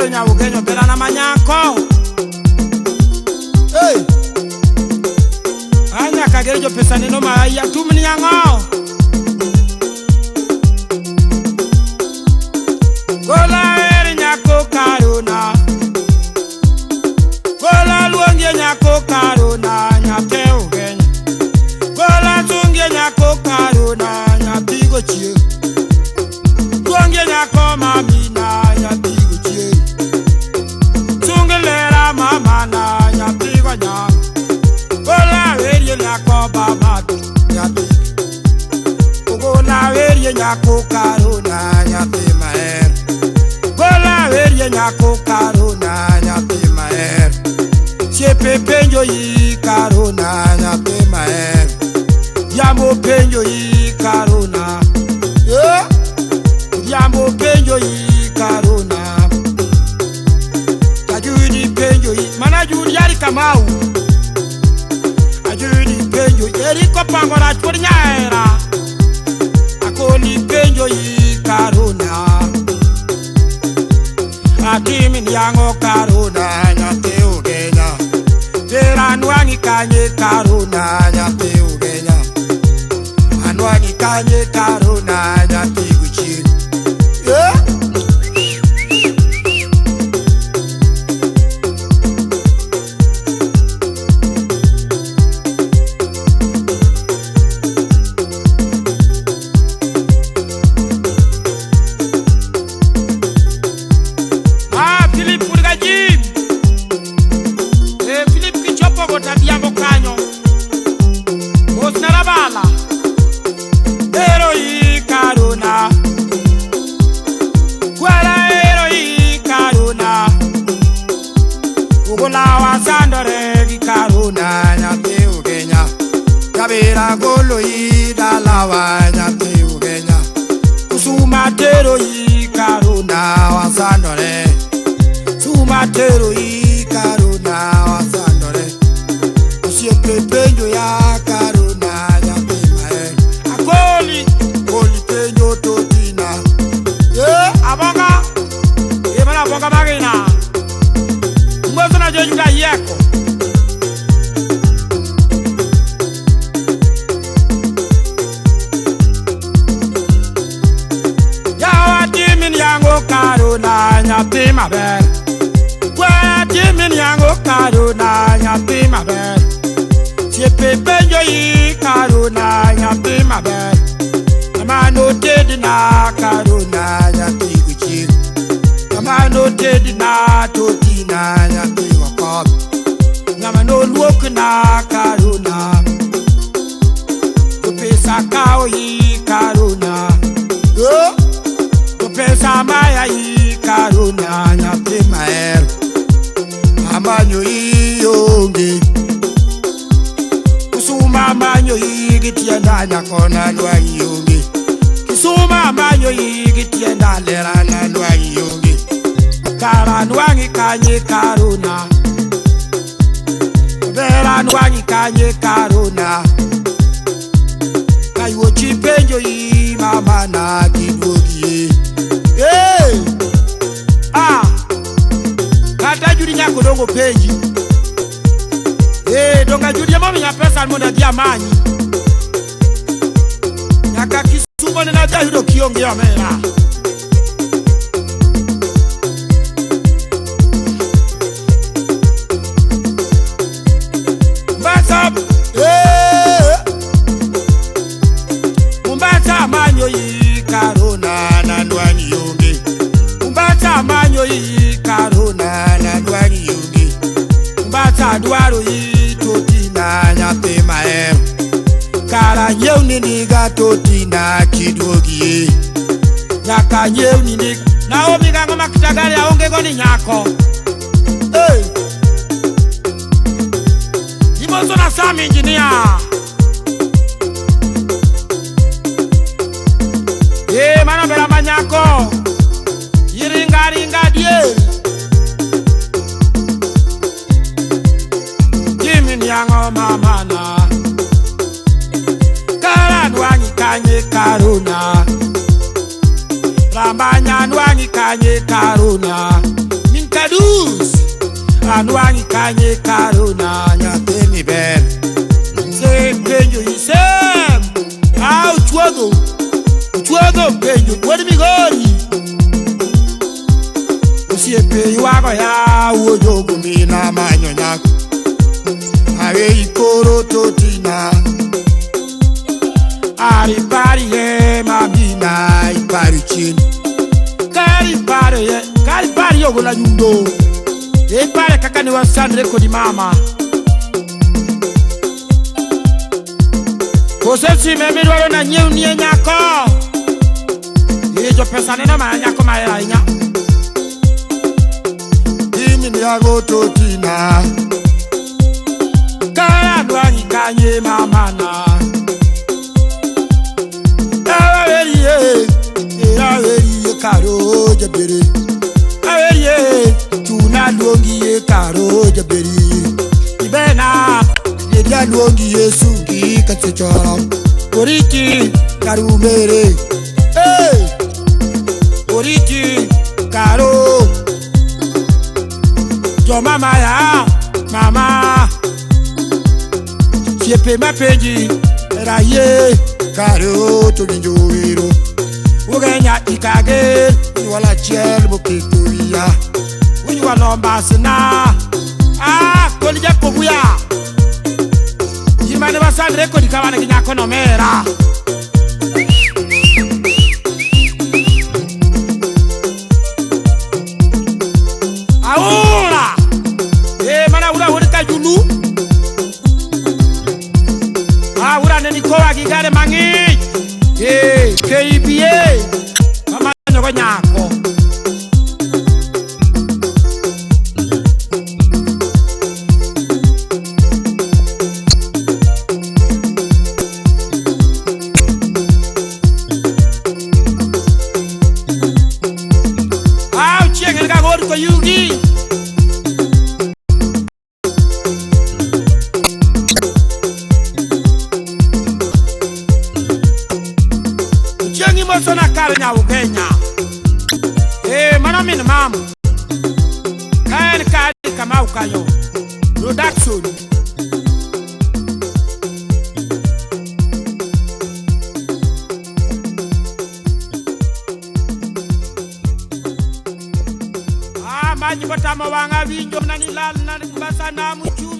Karo nya ugenyo bela na manyako. Hey. Anya kagere jo pesa nino maya tumni yango. Gola eri nyako Karo na. Gola luonge nyako Karo na nyate ugenyo. Gola tunge nyako Karo na nyatigo chie. Luonge nyako mami na nyatigo chie. Tunge lera mama na nyatigo nyako. Gola eri nyako baba nyatigo. Gola eri nyako Karo na nyate maer. Gola eri nyako Karo na nyate maer. Chepe penjo yi Karo na nyate maer. Yamo penjo yi Karo na. Yamo penjo yi Karo na. Ajudi penjo yi. Mana judi yari kamau. Ajudi penjo yi. Eri kopango na churi nyaera. Akoli penjo yi Karo na. Akimi nyango Karo na nyate ugenya. Tera nwangi kanye Karo na nyate ugenya. Anwangi kanye Karo na nyate guchiri. Golo yi dalawa nyate ugenya. Sumatero yi Karo na wasandore. Sumatero yi Karo na wasandore. Usiepe penjo ya Karo na nyate maer. Akoli koli penjo totina. Abonga mana abonga magina. Mwezo na jejuda yeko. Karo na nyate maber. Kwa timin yango Karo na nyate maber. Chepe penjo yi Karo na nyate maber. Amano tedi na Karo na nyate guchiri. Amano tedi na toti na nyate wakab. Amano luok na Karo na. Kupesa kao yi Karo na. Pesa maya yi Karo na nyate maer. Amanyo yi yonge. Kusuma amanyo yi gitienda nyakona lwa yonge. Kisuma amanyo yi gitienda lera na lwa yonge. Kara nwangi kanye Karo na. Vera nwangi kanye Karo na. Kayo chipenjo yi mama na kidogi. Hey! Kata juri nyako dongo peji. Donga juri ya mami ya pesa almona dia manyi. Nyaka kisumo nina dia hido kiongi ya mera. Mbata Mbata manyo yi Karo na nwanyi yonge. Mbata manyo yi Karo na nwanyi yonge. Mbata duaro yi toti na nyate maer. Kara nyeu nini ga toti na kidogi. Nyaka nyeu nini na omi gango makitagari ya onge goni nyako. Hey! Imozo na Sam engineer. Mana bela manyako. Yiringa ringa die. Kimin yango mama na. Kara nwangi kanye Karo na. Rambanya nwangi kanye Karo na. Anuangi kanye karuna nyathi mi ber. Se penjo isem. Chuodo penjo kwani migori. Osiepe yuago ya uojogo mina manyo nyako. Awe ikoro totina. Ari pari ye mabina ipari chini. Kari pari yogo la nyundo. Pare kaka ni wasandre kodi mama. Kosensi memirwaro na nyeu niye nyako. Jo pesa nena ma nyako maera inya. Ini ni ago totina. Kaya duangi kanye mama na. Aweriye karo jabere. Aweriye tuna luongi ye karo jabere. Ibena yedia luongi Yesu ki katechora. Oriki karumere. Oriki karo. Jo mama ya mama. Siepe mapeji raye karo to binjoiro. Ugenya ikage wala chel bokituya. Unywa lomba sina. Kolija kobuya. Yimane basandre kodi kawana kinyako no mera. Aura. Mana ura urika julu. Ura neni kowa gigare mangi. KBA. Mama nyoko nyako. Yugi Jengi mosona kare nya Ugenya. Mana min mamu. Kaen kadi kama ukayo. Production. Manyi batama wanga vinjo nani lal nani mbasa na muchu.